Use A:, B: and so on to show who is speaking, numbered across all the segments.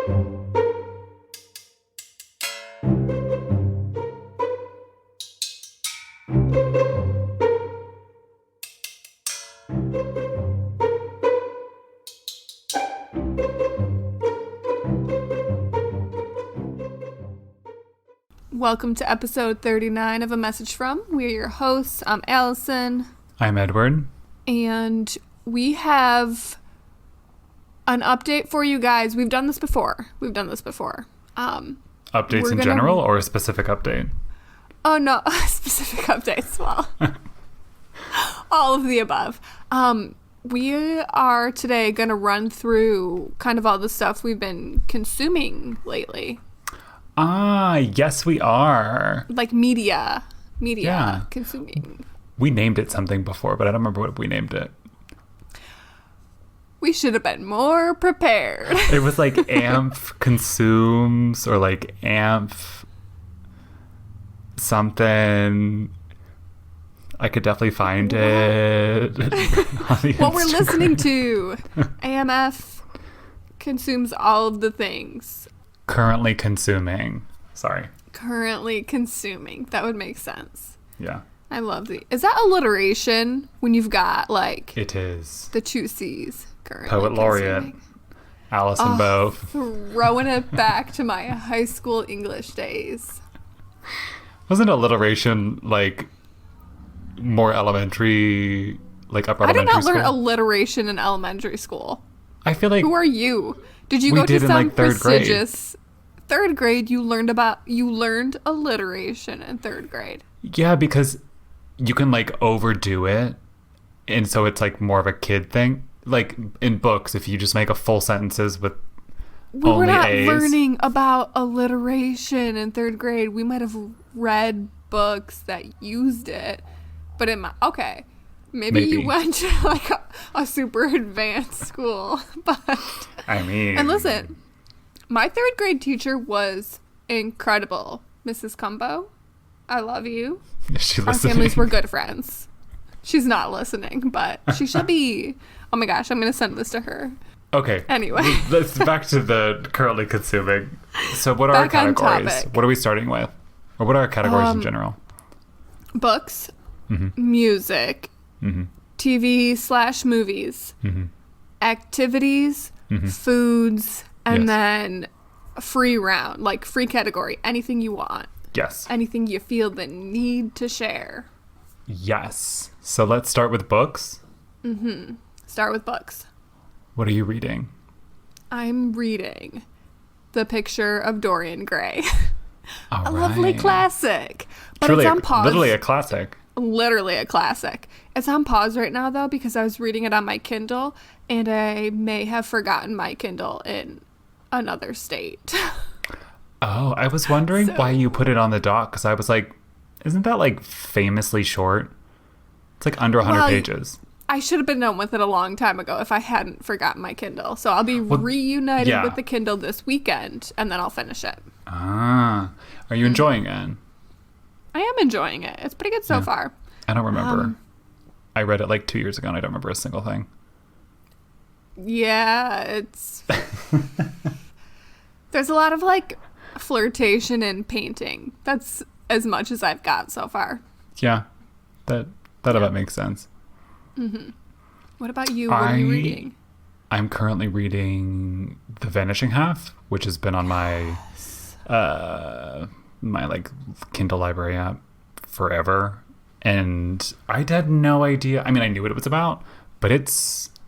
A: Welcome to episode 39 of A Message From. We're your hosts. I'm Alyson.
B: I'm Edward.
A: And we have an update for you guys. We've done this before.
B: Updates in general or a specific update?
A: Oh, no. Specific updates. Well, all of the above. We are today going to run through kind of all the stuff we've been consuming lately.
B: Yes, we are.
A: Like media consuming.
B: We named it something before, but I don't remember what we named it.
A: We should have been more prepared.
B: It was like AMF consumes or like AMF something. I could definitely find it.
A: What we're listening to. AMF consumes all of the things.
B: Currently consuming. Sorry.
A: Currently consuming. That would make sense.
B: Yeah.
A: I love Is that alliteration when you've got like...
B: It is.
A: The two C's. Currently
B: Poet laureate. Alyson Bowe.
A: Throwing it back to my high school English days.
B: Wasn't alliteration like more elementary, like upper elementary school?
A: I did not learn alliteration in elementary school.
B: I feel like...
A: Who are you? Did you go to some like prestigious... Third grade, you learned alliteration in third grade.
B: Yeah, because you can like overdo it. And so it's like more of a kid thing. Like in books, if you just make a full sentences with
A: we
B: only
A: were not
B: A's.
A: Learning about alliteration in third grade. We might have read books that used it. But okay. Maybe you went to like a super advanced school. But
B: I mean...
A: And listen, my third grade teacher was incredible. Mrs. Cumbo, I love you.
B: Is she listening?
A: Our families were good friends. She's not listening, but she should be. Oh my gosh, I'm going to send this to her.
B: Okay.
A: Anyway.
B: Let's back to the currently consuming. So what are our categories? What are we starting with? Or what are our categories in general?
A: Books, music, TV/movies, activities, foods, and then free round, like free category. Anything you want.
B: Yes.
A: Anything you feel the need to share.
B: Yes. So let's start with books.
A: Start with books.
B: What are you reading?
A: I'm reading The Picture of Dorian Gray.
B: A
A: lovely classic. But
B: Truly,
A: it's on pause.
B: Literally a classic.
A: Literally a classic. It's on pause right now, though, because I was reading it on my Kindle, and I may have forgotten my Kindle in another state.
B: Oh, I was wondering why you put it on the dock, because I was like, isn't that like famously short? It's like under 100 pages.
A: I should have been done with it a long time ago if I hadn't forgotten my Kindle. So I'll be reunited with the Kindle this weekend, and then I'll finish it.
B: Are you enjoying it?
A: I am enjoying it. It's pretty good so far.
B: I don't remember. I read it like 2 years ago, and I don't remember a single thing.
A: Yeah, it's... There's a lot of like flirtation and painting. That's as much as I've got so far.
B: Yeah, that about makes sense.
A: What about you? What are you reading?
B: I'm currently reading The Vanishing Half, which has been on my my like Kindle library app forever, and I had no idea. I mean, I knew what it was about, but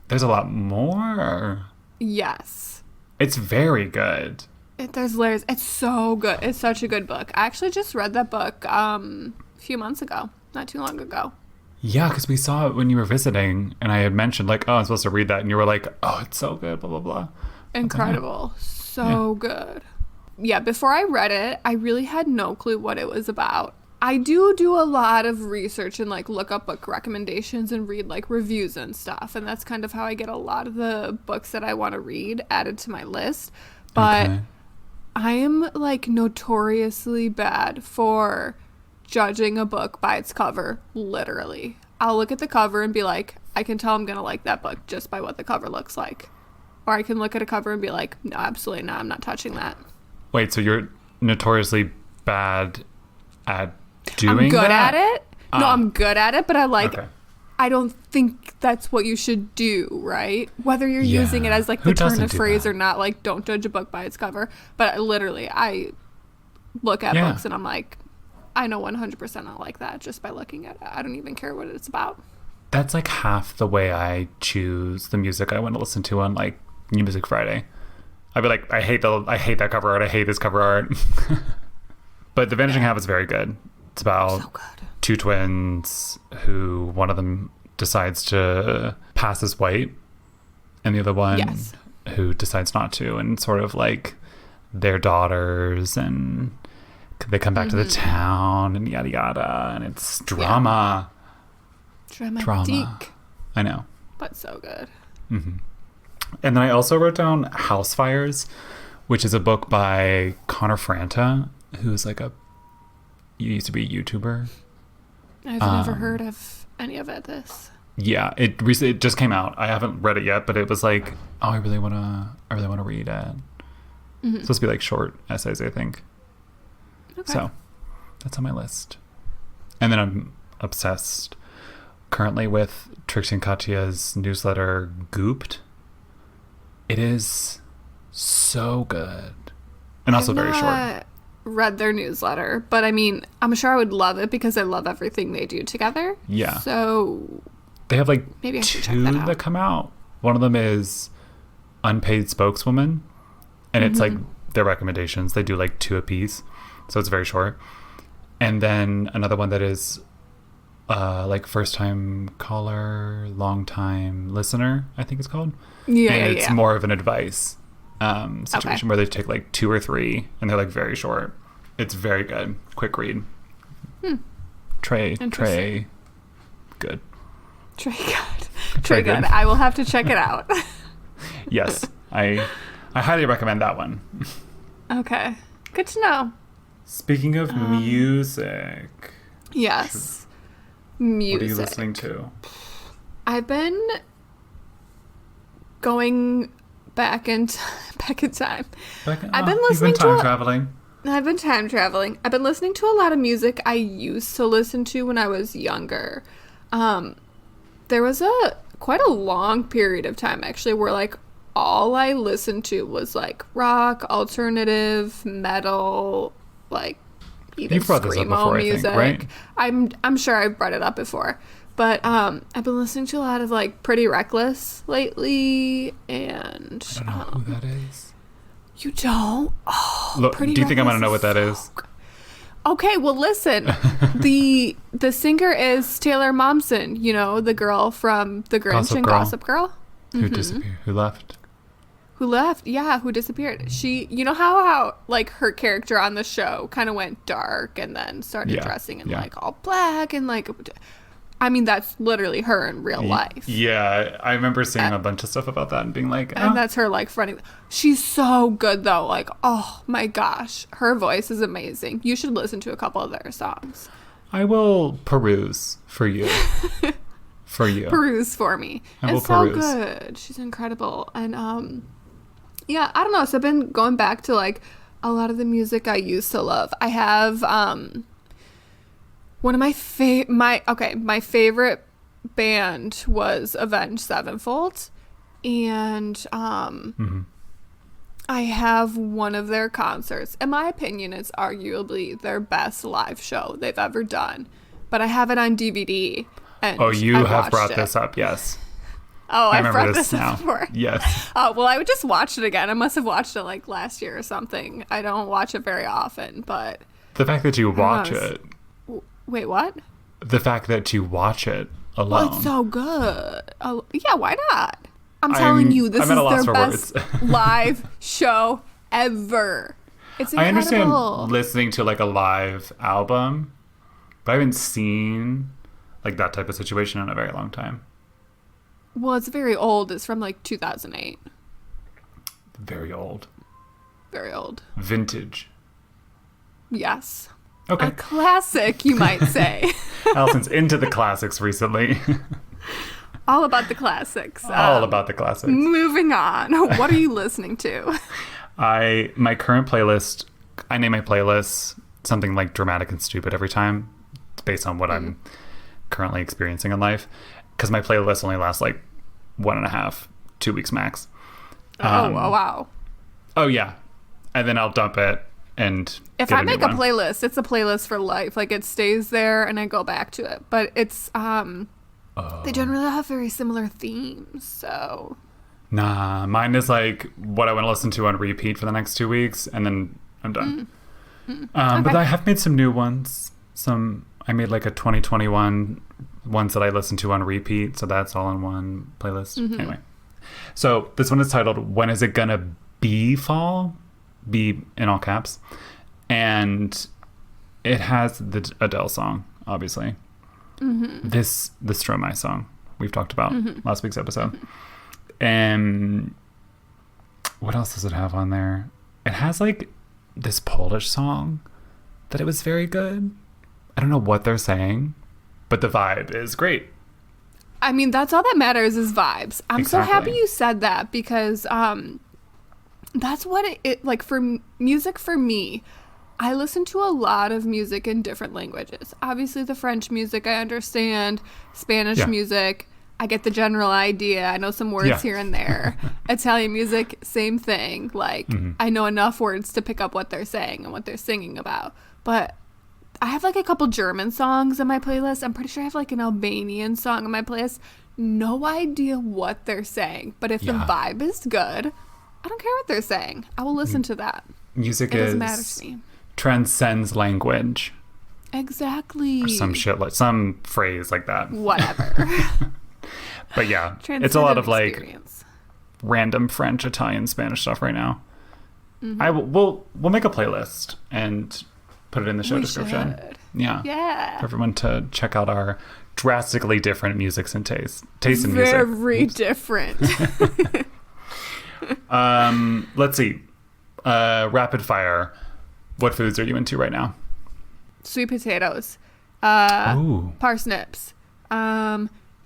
B: there's a lot more.
A: Yes,
B: it's very good.
A: There's layers. It's so good. It's such a good book. I actually just read that book a few months ago, not too long ago.
B: Yeah, because we saw it when you were visiting, and I had mentioned, like, oh, I'm supposed to read that, and you were like, oh, it's so good, blah, blah, blah.
A: Incredible. So good. Yeah, before I read it, I really had no clue what it was about. I do a lot of research and, like, look up book recommendations and read, like, reviews and stuff, and that's kind of how I get a lot of the books that I want to read added to my list. But I am, like, notoriously bad for judging a book by its cover, literally. I'll look at the cover and be like, I can tell I'm gonna like that book just by what the cover looks like. or I can look at a cover and be like, no, absolutely not. I'm not touching that.
B: Wait, so you're notoriously bad at doing
A: I'm good
B: that?
A: at it. No, I'm good at it, but
B: Okay.
A: I don't think that's what you should do, right? Whether you're
B: Yeah.
A: using it as like
B: Who
A: the turn
B: doesn't
A: of
B: do
A: phrase
B: that?
A: or not, like don't judge a book by its cover. But I look at
B: Yeah.
A: books and I'm like, I know 100% I like that just by looking at it. I don't even care what it's about.
B: That's like half the way I choose the music I want to listen to on like New Music Friday. I'd be like, I hate that cover art. I hate this cover art. But The Vanishing Half is very good. It's about
A: So good.
B: two twins who one of them decides to pass as white and the other one
A: Yes.
B: who decides not to, and sort of like their daughters, and they come back to the town and yada yada, and it's drama.
A: Dramatique.
B: I know.
A: But so good.
B: And then I also wrote down House Fires, which is a book by Connor Franta, who's like he used to be a YouTuber.
A: I've never heard of any of this.
B: Yeah, it just came out. I haven't read it yet, but it was like, oh, I really wanna read it. It's supposed to be like short essays, I think.
A: Okay.
B: So that's on my list. And then I'm obsessed currently with Trixie and Katya's newsletter Gooped. It is so good. And also very short.
A: Read their newsletter, but I mean, I'm sure I would love it because I love everything they do together.
B: Yeah.
A: So
B: They have like
A: maybe I should check
B: two
A: that out.
B: that come out. One of them is Unpaid Spokeswoman, and it's like their recommendations. They do like 2 apiece, so it's very short. And then another one that is like first time caller, long time listener, I think it's called.
A: Yeah,
B: and it's more of an advice situation where they take like 2 or 3 and they're like very short. It's very good. Quick read. Trey, good.
A: Trey
B: Trey
A: good.
B: good.
A: I will have to check it out.
B: Yes, I highly recommend that one.
A: Okay. Good to know.
B: Speaking of music,
A: Yes. Music.
B: what are you listening to?
A: I've been going back in time. I've been listening
B: you've been time
A: to
B: traveling.
A: I've been time traveling. I've been listening to a lot of music I used to listen to when I was younger. There was quite a long period of time actually where like all I listened to was like rock, alternative, metal, like even
B: You've brought this up
A: screamo
B: before, I
A: music.
B: think, right?
A: I'm sure I've brought it up before. But I've been listening to a lot of like Pretty Reckless lately, and
B: I don't know who that is.
A: you don't. Oh,
B: Look,
A: Pretty
B: do you think I'm gonna
A: Reckless
B: know what that
A: is
B: is?
A: Okay, well, listen. the singer is Taylor Momsen, you know, the girl from The Grinch
B: Gossip
A: and
B: Girl.
A: Gossip Girl.
B: Who disappeared? Who left?
A: Who left? Yeah, who disappeared. She, you know how like her character on the show kind of went dark and then started
B: Yeah,
A: dressing in
B: yeah.
A: like all black and like, I mean, that's literally her in real life.
B: Yeah, I remember seeing a bunch of stuff about that and being like, oh.
A: And that's her like fronting. She's so good though. Like, oh my gosh, her voice is amazing. You should listen to a couple of their songs.
B: I will peruse for you. For you.
A: Peruse for me.
B: I will
A: It's so
B: peruse.
A: good. She's incredible. And yeah, I don't know. So I've been going back to like a lot of the music I used to love. I have one of my favorite band was Avenged Sevenfold, and I have one of their concerts. In my opinion, it's arguably their best live show they've ever done. But I have it on DVD. And
B: Oh, you
A: I
B: have
A: watched
B: brought
A: it.
B: this up, yes.
A: Oh,
B: I
A: I've
B: remember
A: brought
B: this
A: this
B: now.
A: up before.
B: Yes.
A: Oh, well, I would just watch it again. I must have watched it like last year or something. I don't watch it very often, but
B: The fact that you watch
A: know.
B: it.
A: wait, what?
B: The fact that you watch it alone.
A: Well, it's so good. Oh, yeah, why not? I'm telling you, this
B: I'm at a loss
A: is
B: for
A: their best
B: words.
A: live show ever. It's
B: I
A: incredible.
B: understand listening to like a live album, but I haven't seen like that type of situation in a very long time.
A: Well, it's very old. It's from like 2008.
B: Very old.
A: Very old.
B: Vintage.
A: Yes.
B: Okay.
A: A classic, you might say.
B: Allison's into the classics recently.
A: All about the classics.
B: All about the classics.
A: Moving on. What are you listening to?
B: My current playlist, I name my playlists something like dramatic and stupid every time based on what I'm currently experiencing in life. Because my playlist only lasts like 1.5, 2 weeks max.
A: Wow.
B: Oh, yeah. And then I'll dump it and
A: if I make a playlist, it's a playlist for life. Like, it stays there and I go back to it. But it's, they generally have very similar themes, so.
B: Nah, mine is like what I want to listen to on repeat for the next 2 weeks, and then I'm done.
A: Okay.
B: But I have made some new ones. I made like a 2021 ones that I listen to on repeat, so that's all in one playlist. Anyway, so this one is titled "When Is It Gonna Be Fall?" Be in all caps, and it has the Adele song, obviously. The Stromae song we've talked about last week's episode. And what else does it have on there? It has like this Polish song that it was very good. I don't know what they're saying, but the vibe is great.
A: I mean, that's all that matters is vibes. I'm so happy you said that because that's what it like for music for me. I listen to a lot of music in different languages. Obviously, the French music I understand, Spanish music, I get the general idea. I know some words here and there. Italian music, same thing. Like, I know enough words to pick up what they're saying and what they're singing about. But I have like a couple German songs in my playlist. I'm pretty sure I have like an Albanian song in my playlist. No idea what they're saying. But if the vibe is good, I don't care what they're saying. I will listen to that.
B: Music
A: doesn't matter to me.
B: Transcends language.
A: Exactly.
B: Or some shit, like some phrase like that.
A: Whatever.
B: But yeah, it's a lot of like random French, Italian, Spanish stuff right now. We'll make a playlist and put it in the show description. Yeah. For everyone to check out our drastically different musics and tastes in music.
A: Very different.
B: Let's see. Rapid fire. What foods are you into right now?
A: Sweet potatoes, parsnips,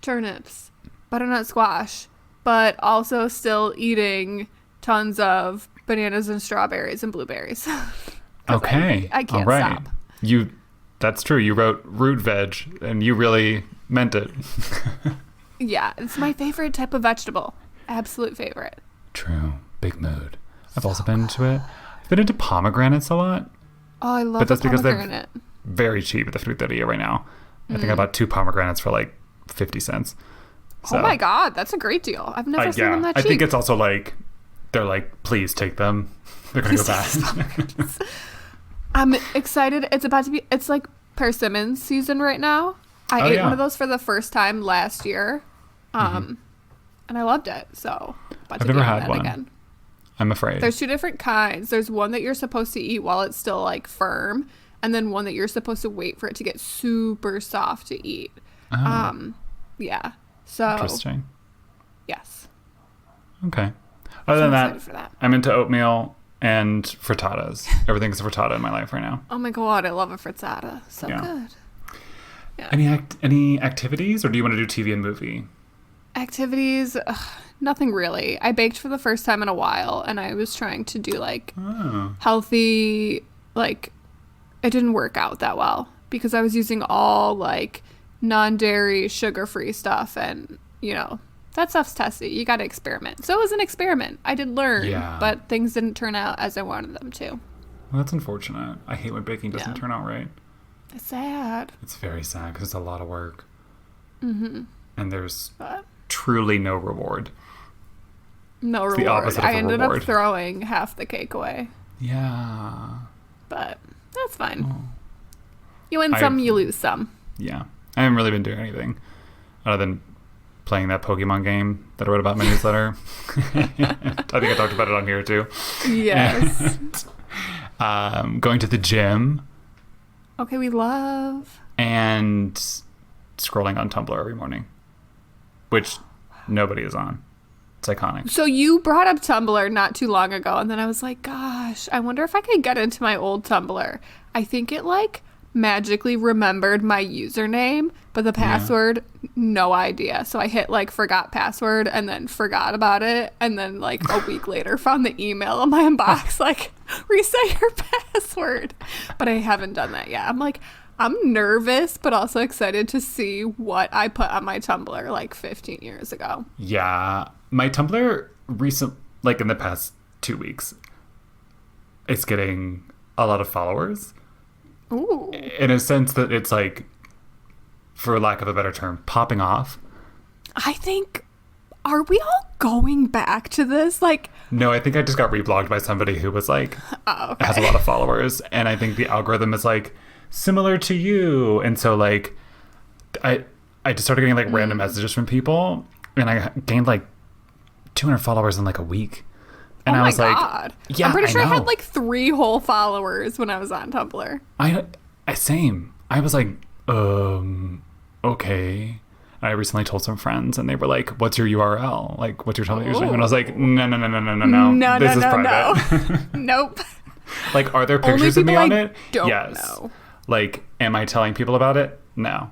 A: turnips, butternut squash, but also still eating tons of bananas and strawberries and blueberries.
B: Okay.
A: I can't stop.
B: That's true. You wrote root veg and you really meant it.
A: Yeah, it's my favorite type of vegetable. Absolute favorite.
B: True. Big mood. I've also been into it. I've been into pomegranates a lot.
A: Oh, I love
B: but that's because
A: pomegranate.
B: They're very cheap at the Fruteria right now. I think I bought 2 pomegranates for like 50 cents. So,
A: oh my God, that's a great deal. I've never seen them that cheap.
B: I think it's also like, they're like, please take them. They're going to go bad.
A: I'm excited. It's like persimmons season right now. I ate one of those for the first time last year. And I loved it. So
B: I've never had one. Again. I'm afraid.
A: There's 2 different kinds. There's one that you're supposed to eat while it's still like firm, and then one that you're supposed to wait for it to get super soft to eat. Yeah. So
B: interesting.
A: Yes.
B: Okay. Other than that, I'm into oatmeal and frittatas. Everything's a frittata in my life right now.
A: Oh my God, I love a frittata. So good.
B: Yeah. Any activities, or do you want to do TV and movie?
A: Activities, nothing really. I baked for the first time in a while, and I was trying to do like healthy, like it didn't work out that well because I was using all like non-dairy, sugar-free stuff, and that stuff's testy. You got to experiment. So it was an experiment. I did learn, but things didn't turn out as I wanted them to.
B: Well, that's unfortunate. I hate when baking doesn't turn out right.
A: It's sad.
B: It's very sad because it's a lot of work. And there's truly no reward.
A: No
B: it's
A: reward.
B: The opposite of
A: I ended
B: reward.
A: up throwing half the cake away.
B: Yeah.
A: But that's fine. Oh. You win some, you lose some.
B: Yeah. I haven't really been doing anything other than playing that Pokemon game that I wrote about in my newsletter. I think I talked about it on here too.
A: Yes.
B: And, going to the gym.
A: Okay, we love.
B: And scrolling on Tumblr every morning, which nobody is on. It's iconic.
A: So you brought up Tumblr not too long ago, and then I was like, gosh, I wonder if I could get into my old Tumblr. I think it like magically remembered my username, but the password, no idea. So I hit like forgot password and then forgot about it. And then like a week later found the email in my inbox like reset your password. But I haven't done that yet. I'm nervous, but also excited to see what I put on my Tumblr like 15 years ago.
B: Yeah. My Tumblr like in the past 2 weeks, it's getting a lot of followers.
A: Ooh.
B: In a sense that it's like, for lack of a better term, popping off.
A: I think, are we all going back to this? Like,
B: no, I think I just got reblogged by somebody who was like,
A: okay.
B: has a lot of followers. And I think the algorithm is like, similar to you. And so like, I just started getting like random messages from people. And I gained like 200 followers in like a week. And I was
A: God.
B: Like, yeah,
A: I'm pretty sure
B: I
A: I had like 3 whole followers when I was on Tumblr.
B: Same. I was like, okay. I recently told some friends and they were like, what's your URL? Like, what's your Tumblr username? And I was like, no. This is private.
A: Nope.
B: Like, are there pictures of me on it?
A: Don't
B: yes.
A: know.
B: Like, am I telling people about it? No.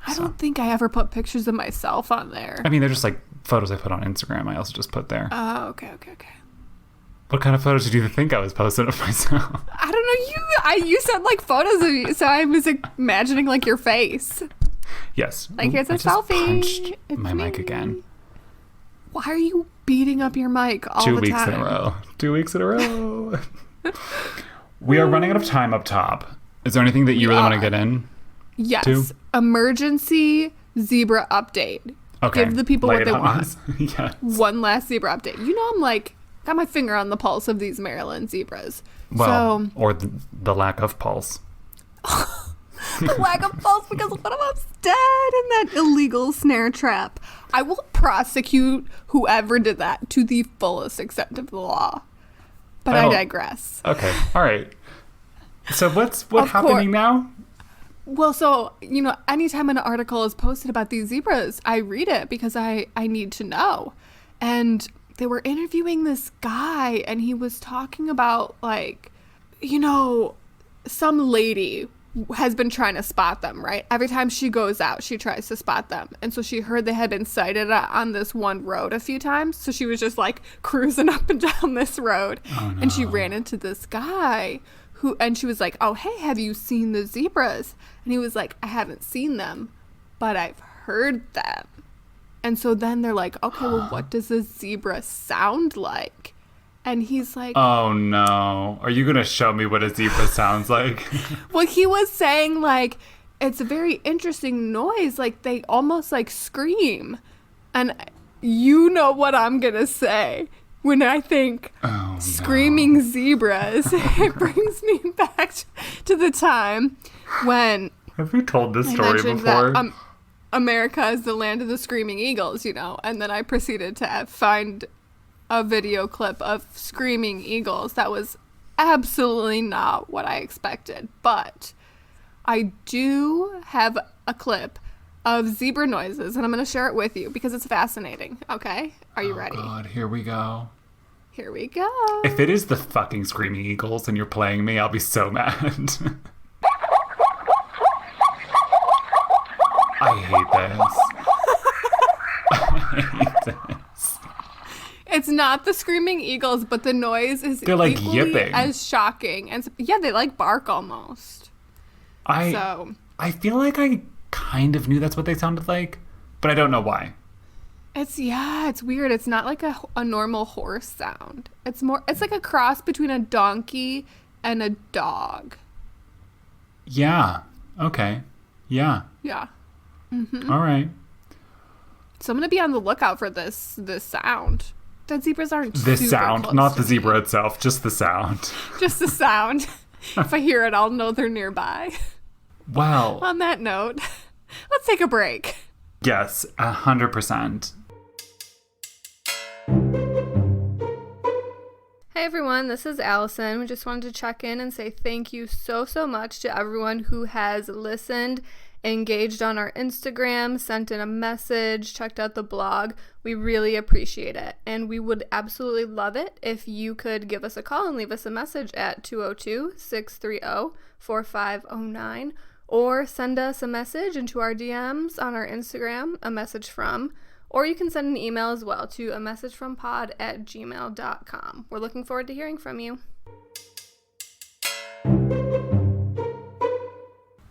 A: I don't think I ever put pictures of myself on there.
B: I mean, they're just like photos I put on Instagram. I also just put there.
A: Oh, okay.
B: What kind of photos did you think I was posting of myself?
A: I don't know. You said like photos of you, so I was imagining like your face.
B: Yes.
A: Like, here's a selfie.
B: Punched
A: it's
B: my
A: me.
B: mic again.
A: Why are you beating up your mic all the time?
B: 2 weeks in a row. We are running out of time up top. Is there anything that you really want to get in?
A: Yes.
B: To?
A: Emergency zebra update.
B: Okay.
A: Give the people what they want.
B: Yes.
A: One last zebra update. You know, I'm like, got my finger on the pulse of these Maryland zebras.
B: Well, or the lack of pulse.
A: The lack of pulse because one of them's dead in that illegal snare trap. I will prosecute whoever did that to the fullest extent of the law. But I digress.
B: Okay. All right. So what's happening now?
A: Well, so, you know, anytime an article is posted about these zebras, I read it because I need to know. And they were interviewing this guy and he was talking about, like, you know, some lady has been trying to spot them, right? Every time she goes out, she tries to spot them. And so she heard they had been sighted on this one road a few times. So she was just like cruising up and down this road.
B: Oh, no.
A: And she ran into this guy and she was like, oh, hey, have you seen the zebras? And he was like, I haven't seen them, but I've heard them. And so then they're like, okay, well, what does a zebra sound like? And he's like,
B: oh no, are you going to show me what a zebra sounds like?
A: Well, he was saying like, it's a very interesting noise. Like they almost like scream. And you know what I'm going to say. When I think screaming zebras, it brings me back to the time when...
B: Have you told this story before?
A: That, America is the land of the screaming eagles, you know. And then I proceeded to find a video clip of screaming eagles. That was absolutely not what I expected. But I do have a clip of zebra noises, and I'm going to share it with you because it's fascinating. Okay? Are you ready?
B: Oh, God, here we go.
A: Here we go.
B: If it is the fucking Screaming Eagles and you're playing me, I'll be so mad. I hate this.
A: It's not the Screaming Eagles, but the noise is
B: They're like
A: equally
B: yipping.
A: as shocking. And yeah, they like bark almost.
B: I feel like I kind of knew that's what they sounded like, but I don't know why.
A: It's weird. It's not like a normal horse sound. It's like a cross between a donkey and a dog.
B: Yeah. Okay. Yeah.
A: Yeah. Mm-hmm.
B: All right.
A: So I'm going to be on the lookout for this sound. The zebras aren't
B: this
A: super
B: sound,
A: close
B: not
A: to
B: the zebra
A: me.
B: itself, just the sound.
A: Just the sound. If I hear it, I'll know they're nearby.
B: Wow.
A: On that note, let's take a break.
B: Yes, 100%.
A: Hey everyone, this is Alyson. We just wanted to check in and say thank you so much to everyone who has listened engaged on our Instagram, sent in a message, checked out the blog. We really appreciate it. And we would absolutely love it if you could give us a call and leave us a message at 202-630-4509, or send us a message into our DMs on our Instagram, a message from, or you can send an email as well to a messagefrompod@gmail.com. We're looking forward to hearing from you.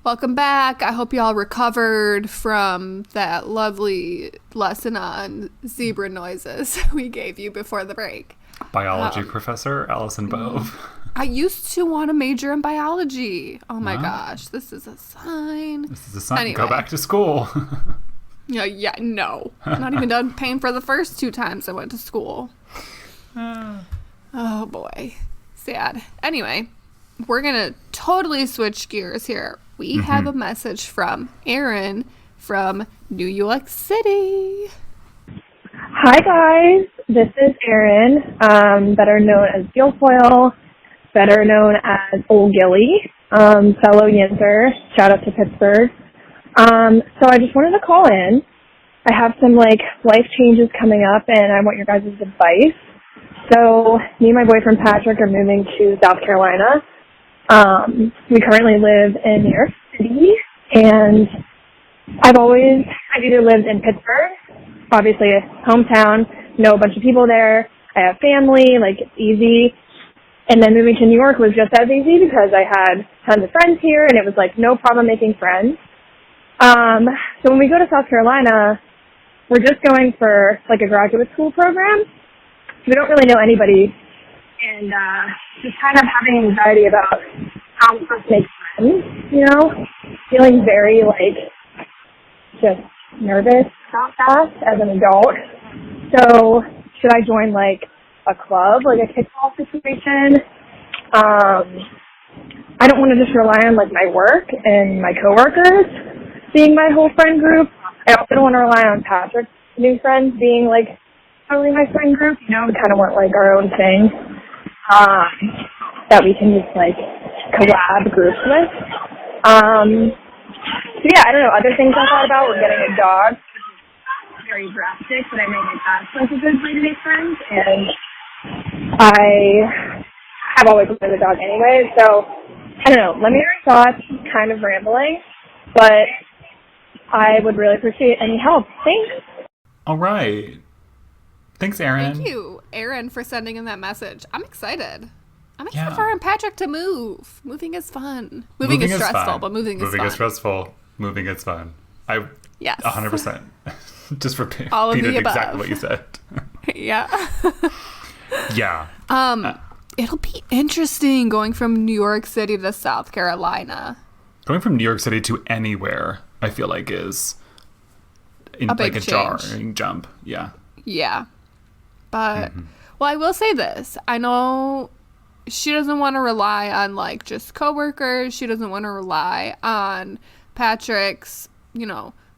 A: Welcome back. I hope you all recovered from that lovely lesson on zebra noises we gave you before the break.
B: Biology professor Alyson Bove.
A: I used to want to major in biology. Oh my gosh, this is a sign.
B: This is a sign.
A: Anyway.
B: Go back to school.
A: Yeah, no. I'm not even done paying for the first 2 times I went to school. Oh boy. Sad. Anyway, we're going to totally switch gears here. We have a message from Erin from New York City.
C: Hi guys, this is Erin, better known as Gilfoyle, better known as Old Gilly, fellow Yinzer. Shout out to Pittsburgh. So I just wanted to call in. I have some life changes coming up, and I want your guys' advice. So me and my boyfriend Patrick are moving to South Carolina. We currently live in New York City, and I've either lived in Pittsburgh, obviously a hometown, know a bunch of people there. I have family, it's easy. And then moving to New York was just as easy because I had tons of friends here, and it was no problem making friends. So when we go to South Carolina, we're just going for a graduate school program. We don't really know anybody, and just kind of having anxiety about how to make friends, feeling very just nervous about that as an adult. So should I join a club, a kickball situation? I don't want to just rely on my work and my coworkers being my whole friend group. I also don't want to rely on Patrick's new friends being totally my friend group. We kind of want our own thing that we can just collab groups with. So yeah, I don't know. Other things I thought about were getting a dog. Very drastic, but I know my past was a good way to make friends, and I have always wanted a dog anyway. So I don't know. Let me know your thoughts. Kind of rambling, but I would really appreciate any help. Thanks.
B: All right. Thanks, Erin.
A: Thank you, Erin, for sending in that message. I'm excited. I'm excited for her and Patrick to move. Moving is fun. Moving is stressful, but moving is fun.
B: Moving is stressful. Moving is fun.
A: Yes.
B: 100%. Just repeated exactly what you said.
A: Yeah.
B: Yeah.
A: It'll be interesting going from New York City to South Carolina.
B: Going from New York City to anywhere, I feel is
A: a big change.
B: Jarring jump. Yeah.
A: Yeah. But, well, I will say this. I know she doesn't want to rely on, just coworkers. She doesn't want to rely on Patrick's,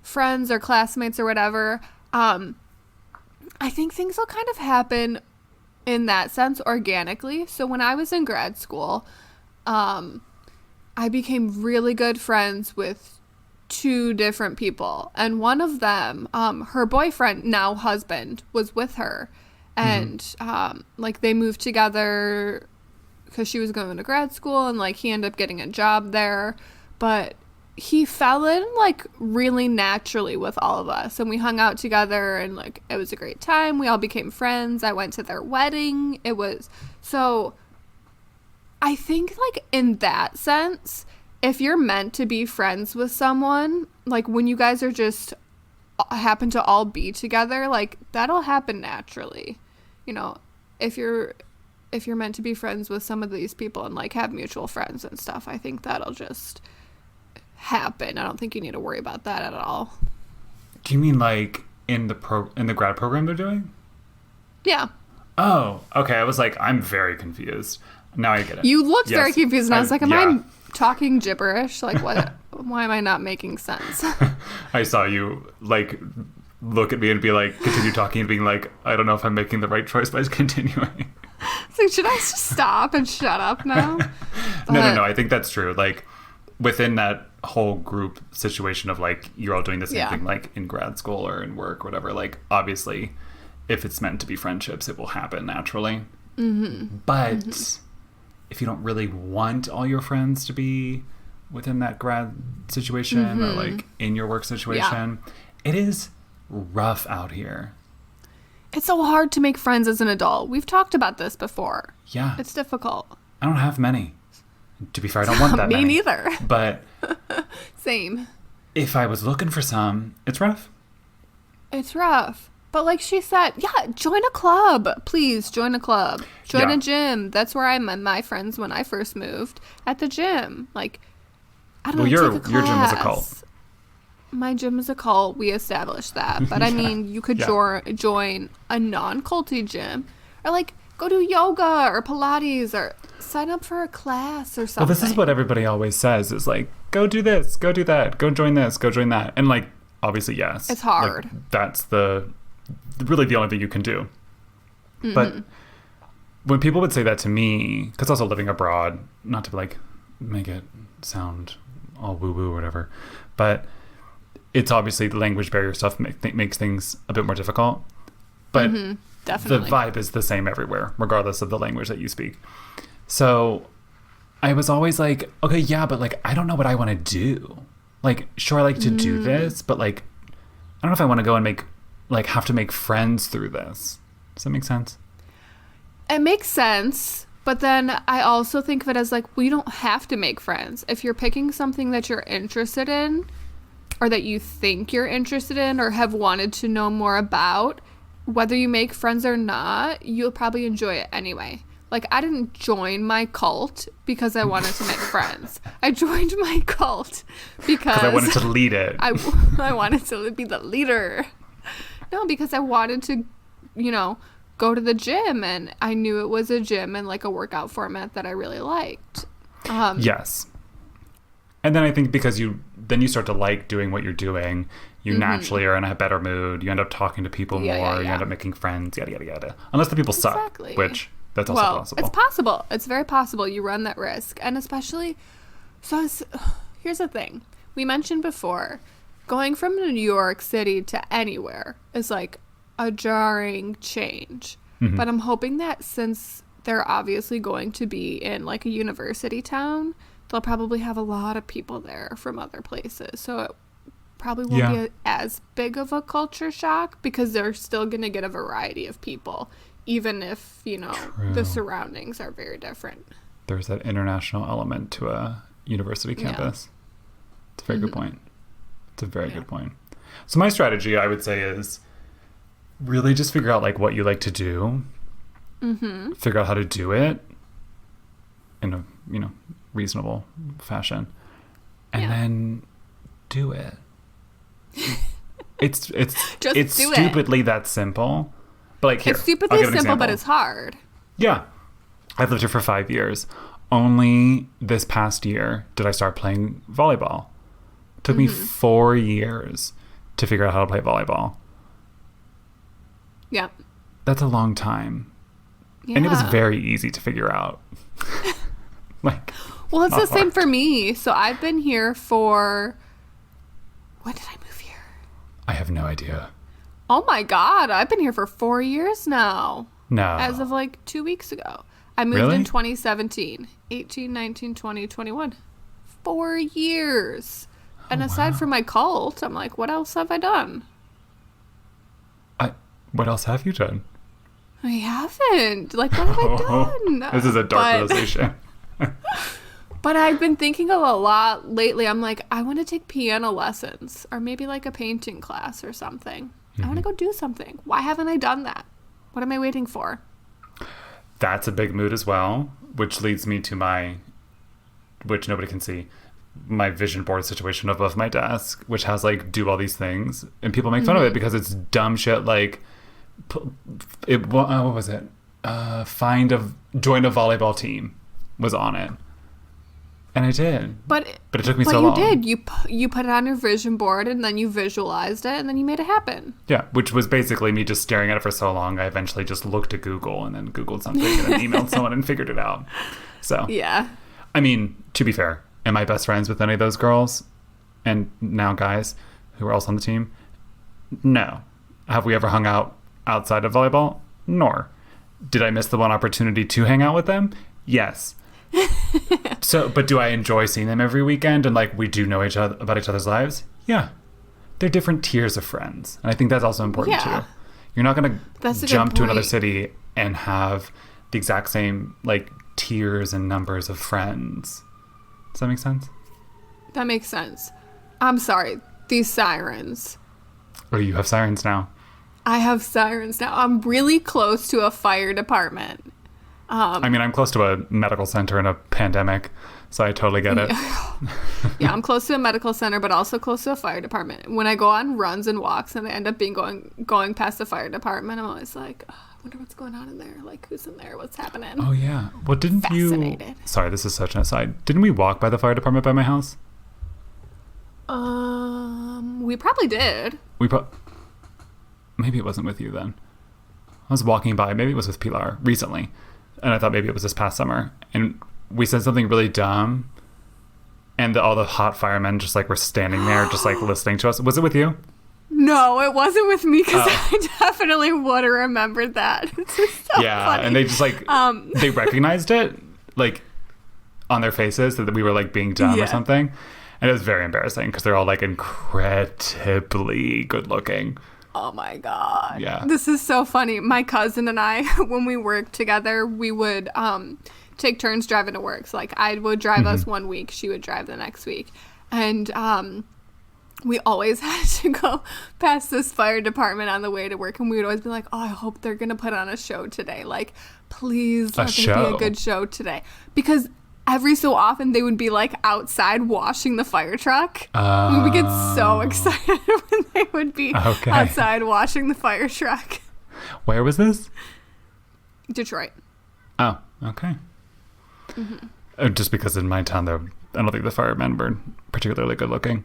A: friends or classmates or whatever. I think things will kind of happen in that sense organically. So when I was in grad school, I became really good friends with 2 different people, and one of them, her boyfriend, now husband, was with her, and they moved together because she was going to grad school, and he ended up getting a job there, but he fell in really naturally with all of us, and we hung out together, and it was a great time. We all became friends. I went to their wedding. It was so I think in that sense, if you're meant to be friends with someone, when you guys are just happen to all be together, that'll happen naturally. If you're meant to be friends with some of these people and have mutual friends and stuff, I think that'll just happen. I don't think you need to worry about that at all.
B: Do you mean in the grad program they're doing?
A: Yeah.
B: Oh, okay. I was I'm very confused. Now I get it.
A: You looked very confused, and I was am I talking gibberish? What? Why am I not making sense?
B: I saw you look at me and be continue talking and being I don't know if I'm making the right choice by continuing.
A: Should I just stop and shut up now?
B: No. I think that's true. Within that whole group situation of like you're all doing the same
A: Yeah.
B: thing like in grad school or in work or whatever. Like obviously if it's meant to be friendships, it will happen naturally. But if you don't really want all your friends to be within that grad situation or like in your work situation, it is rough out here.
A: It's so hard to make friends as an adult. We've talked about this before.
B: Yeah.
A: It's difficult.
B: I don't have many. To be fair, I don't want that many.
A: Me neither.
B: But
A: Same.
B: if I was looking for some, it's rough.
A: It's rough. But like she said, yeah, join a club. Please join a club. Join a gym. That's where I met my friends when I first moved, at the gym. Like, I don't know,
B: your
A: take a
B: gym was a
A: class.
B: cult.
A: My gym is a cult. We established that. But I mean, you could join a non-culty gym, or like go do yoga or Pilates or sign up for a class or something.
B: Well, this is what everybody always says is like, go do this, go do that, go join this, go join that. And like, obviously, yes.
A: It's hard.
B: Like, that's really the only thing you can do. But when people would say that to me, because also living abroad, not to like make it sound all woo-woo or whatever, but it's obviously the language barrier stuff makes things a bit more difficult. But
A: Definitely.
B: the vibe is the same everywhere, regardless of the language that you speak. So I was always like, okay, yeah, but like, I don't know what I want to do. Like, sure, I like to do this, but like, I don't know if I want to go and have to make friends through this. Does that make sense?
A: It makes sense. But then I also think of it as like, well, you don't have to make friends. If you're picking something that you're interested in, or that you think you're interested in, or have wanted to know more about, whether you make friends or not, you'll probably enjoy it anyway. Like, I didn't join my cult because I wanted to make friends. I joined my cult because
B: I wanted to lead it.
A: I wanted to be the leader. No, because I wanted to, go to the gym, and I knew it was a gym and like a workout format that I really liked.
B: Yes. And then I think because you start to like doing what you're doing, you naturally are in a better mood. You end up talking to people more. You end up making friends, yada, yada, yada. Unless the people suck, which that's also possible.
A: It's possible. It's very possible. You run that risk. And especially, here's the thing. We mentioned before, going from New York City to anywhere is like a jarring change. But I'm hoping that since they're obviously going to be in like a university town, they'll probably have a lot of people there from other places. So it probably won't be as big of a culture shock because they're still going to get a variety of people, even if, the surroundings are very different.
B: There's that international element to a university campus. It's a very good point. It's a very good point. So my strategy, I would say, is really just figure out like what you like to do. Figure out how to do it in a, reasonable fashion. And then do it. It's stupidly that simple. But like, here,
A: it's stupidly simple, but it's hard.
B: Yeah. I've lived here for 5 years. Only this past year did I start playing volleyball. It took me 4 years to figure out how to play volleyball.
A: Yeah.
B: That's a long time.
A: Yeah.
B: And it was very easy to figure out.
A: Well, it's the same for me. So I've been here for... When did I move here?
B: I have no idea.
A: Oh my God. I've been here for 4 years now.
B: No.
A: As of like 2 weeks ago. I moved in 2017. 18, 19, 20, 21. 4 years. And aside from my cult, I'm like, what else have I done?
B: What else have you done?
A: I haven't. Like, what have I done?
B: This is a dark realization.
A: But I've been thinking a lot lately. I'm like, I want to take piano lessons or maybe like a painting class or something. I want to go do something. Why haven't I done that? What am I waiting for?
B: That's a big mood as well, which leads me to which nobody can see, my vision board situation above my desk, which has like do all these things. And people make fun of it because it's dumb shit like, what was it? Join a volleyball team was on it. And I did. But it took me so long.
A: But you did. You put it on your vision board and then you visualized it and then you made it happen.
B: Yeah, which was basically me just staring at it for so long. I eventually just looked at Google and then Googled something and then emailed someone and figured it out. So,
A: yeah.
B: I mean, to be fair, am I best friends with any of those girls? and now guys who are also on the team, no. Have we ever hung out outside of volleyball? Nor. Did I miss the one opportunity to hang out with them? Yes. So, but do I enjoy seeing them every weekend and like we do know about each other's lives? Yeah. They're different tiers of friends. And I think that's also important too. You're not going to jump to another city and have the exact same like tiers and numbers of friends. Does that make sense?
A: That makes sense. I'm sorry. These sirens.
B: Oh, you have sirens now.
A: I have sirens now. I'm really close to a fire department.
B: I mean, I'm close to a medical center in a pandemic, so I totally get it.
A: Yeah, I'm close to a medical center, but also close to a fire department. When I go on runs and walks and they end up being going past the fire department, I'm always like, oh, I wonder what's going on in there. Like, who's in there? What's happening?
B: Oh, yeah. Well, didn't you... Sorry, this is such an aside. Didn't we walk by the fire department by my house?
A: We probably did.
B: Maybe it wasn't with you then. I was walking by. Maybe it was with Pilar recently. And I thought maybe it was this past summer. And we said something really dumb. And all the hot firemen just like were standing there just like listening to us. Was it with you?
A: No, it wasn't with me because I definitely would have remembered that. It's just so funny.
B: And they just like, they recognized it like on their faces that we were like being dumb or something. And it was very embarrassing because they're all like incredibly good looking.
A: Oh my God.
B: Yeah.
A: This is so funny. My cousin and I, when we worked together, we would take turns driving to work. So like I would drive us one week, she would drive the next week. And we always had to go past this fire department on the way to work. And we would always be like, oh, I hope they're going to put on a show today. Like, please let there be a good show today. Because every so often they would be like outside washing the fire truck. We would get so excited when they would be outside washing the fire truck.
B: Where was this?
A: Detroit.
B: Oh, okay. Just because in my town, I don't think the firemen were particularly good looking.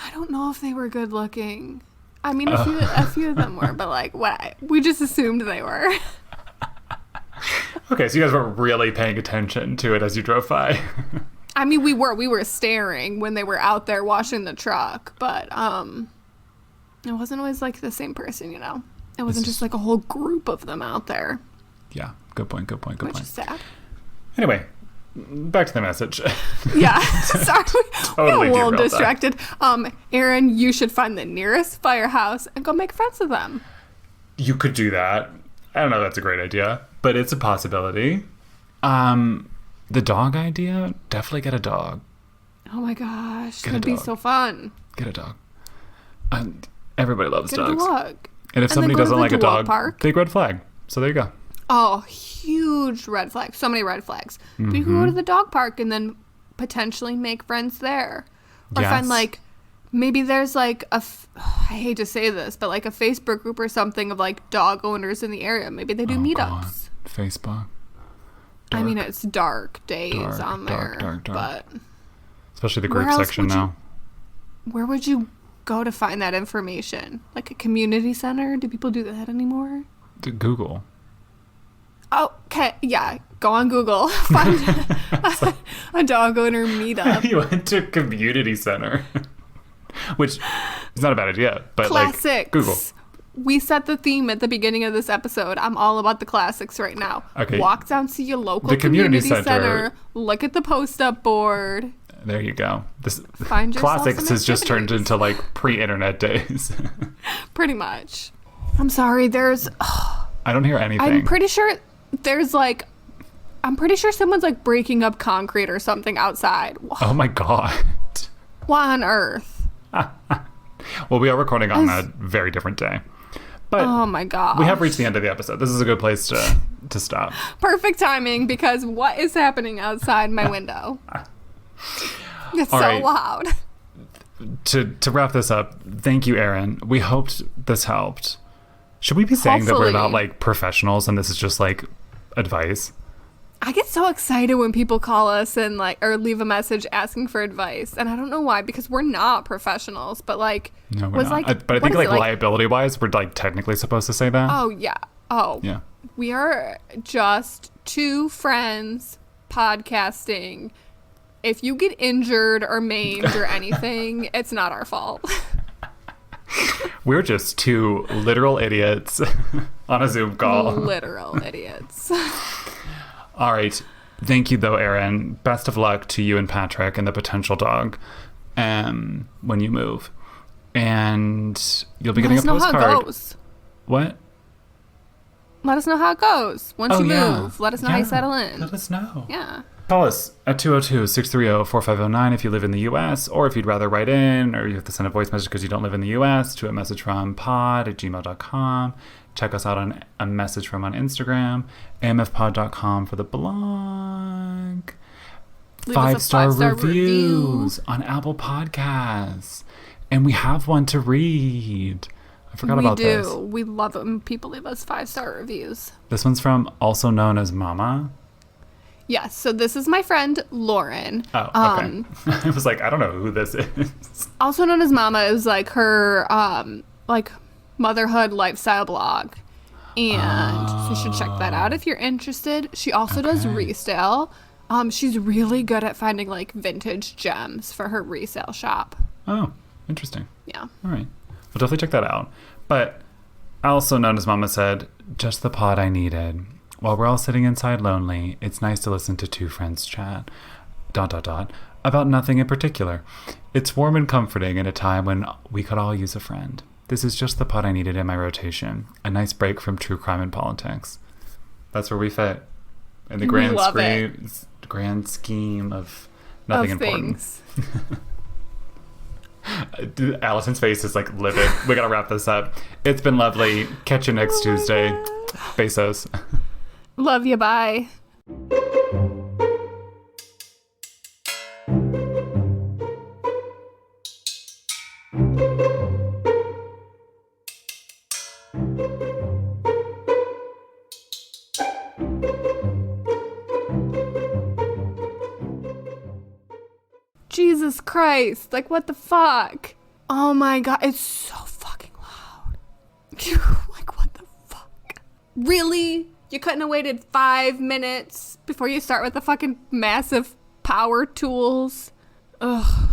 A: I don't know if they were good looking. I mean, a few of them were, but like we just assumed they were.
B: Okay, so you guys weren't really paying attention to it as you drove by.
A: I mean, we were staring when they were out there washing the truck, but it wasn't always like the same person, you know. It wasn't just like a whole group of them out there.
B: Yeah, good point.
A: Which is sad.
B: Anyway, back to the message.
A: Yeah, sorry,
B: Totally
A: we're a little distracted. Erin, you should find the nearest firehouse and go make friends with them.
B: You could do that. I don't know if that's a great idea, but it's a possibility. The dog idea, definitely get a dog.
A: Oh my gosh, that'd be so fun.
B: Get a dog. Everybody loves dogs.
A: Get a dog.
B: And if somebody doesn't like a dog, big red flag. So there you go.
A: Oh, huge red flag. So many red flags. But you can go to the dog park and then potentially make friends there. Or find like, maybe there's like I hate to say this, but like a Facebook group or something of like dog owners in the area. Maybe they do meetups. God.
B: Facebook.
A: Dark. I mean, it's dark days on there. Dark. But
B: especially the group section now.
A: Where would you go to find that information? Like a community center? Do people do that anymore?
B: Google.
A: Oh, okay. Yeah. Go on Google. Find a dog owner meetup.
B: You went to a community center. Which is not a bad idea, but
A: classics.
B: Like Google.
A: We set the theme at the beginning of this episode. I'm all about the classics right now.
B: Okay.
A: Walk down to your local community center. Look at the post-up board.
B: There you go. This
A: Find
B: classics has just turned into like pre-internet days.
A: Pretty much. I'm sorry.
B: I don't hear anything.
A: I'm pretty sure someone's like breaking up concrete or something outside.
B: Oh my God.
A: Why on earth?
B: Well, we are recording on a very different day. But
A: oh my God.
B: We have reached the end of the episode. This is a good place to stop.
A: Perfect timing because what is happening outside my window? It's all so right. Loud.
B: To wrap this up, thank you, Erin. We hoped this helped. Should we be saying that we're not like professionals and this is just like advice?
A: I get so excited when people call us and like or leave a message asking for advice, and I don't know why because we're not professionals. But like,
B: no, we're not. But I think like liability wise, we're like technically supposed to say that.
A: Oh yeah. Oh yeah. We are just two friends podcasting if you get injured or maimed or anything, it's not our fault.
B: We're just two literal idiots on a Zoom call.
A: Literal idiots.
B: All right. Thank you, though, Erin. Best of luck to you and Patrick and the potential dog when you move. And you'll be getting a postcard.
A: Let us know how it goes.
B: What?
A: Let us know how it goes. Once you move, let us know how you settle in.
B: Let us know.
A: Yeah.
B: Call us at 202-630-4509 if you live in the U.S., or if you'd rather write in, or you have to send a voice message because you don't live in the U.S., to a message from pod@gmail.com. Check us out on a message from on Instagram, amfpod.com for the blog.
A: Leave us a
B: 5-star
A: five-star
B: reviews on Apple Podcasts. And we have one to read. I forgot about this.
A: We do. We love it when people leave us 5-star reviews.
B: This one's from also known as Mama.
A: Yes, so this is my friend Lauren.
B: Oh, okay. I was like, I don't know who this is.
A: Also known as Mama is like her like motherhood lifestyle blog. And so you should check that out if you're interested. She also does resale. She's really good at finding like vintage gems for her resale shop.
B: Oh, interesting.
A: Yeah.
B: All right. We'll definitely check that out. But also known as Mama said, just the pod I needed. While we're all sitting inside lonely, it's nice to listen to two friends chat, ... about nothing in particular. It's warm and comforting in a time when we could all use a friend. This is just the pod I needed in my rotation. A nice break from true crime and politics. That's where we fit. In the grand scheme of nothing important.
A: Things.
B: Allison's face is like livid. We gotta wrap this up. It's been lovely. Catch you next Tuesday. Besos.
A: Love you. Bye. Jesus Christ. Like, what the fuck? Oh my God. It's so fucking loud. Like, what the fuck? Really? You couldn't have waited 5 minutes before you start with the fucking massive power tools? Ugh.